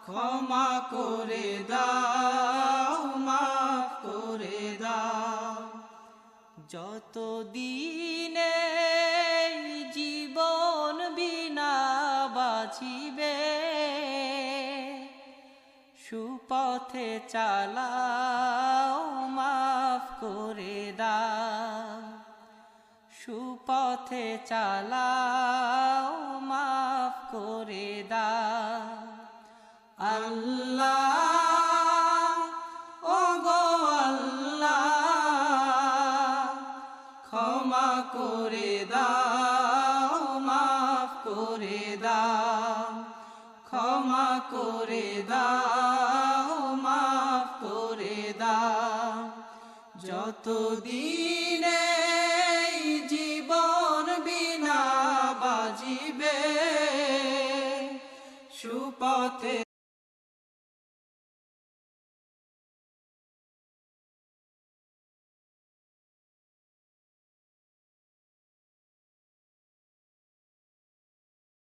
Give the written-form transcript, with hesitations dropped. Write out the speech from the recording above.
ক্ষমা করে দাও, মাফ করে দাও। যত দিনে জীবন বিনা বাঁচিবে, সুপথে চালাও, মাফ করে দাও। সুপথে চালাও, মাফ করে দাও। আল্লাহ, ও গো আল্লাহ, ক্ষমা করে দাও, মাফ করে দাও। ক্ষমা করে দাও, মাফ করে দাও। যতদিনে জীবন বিনা বাজিবে, সুপথে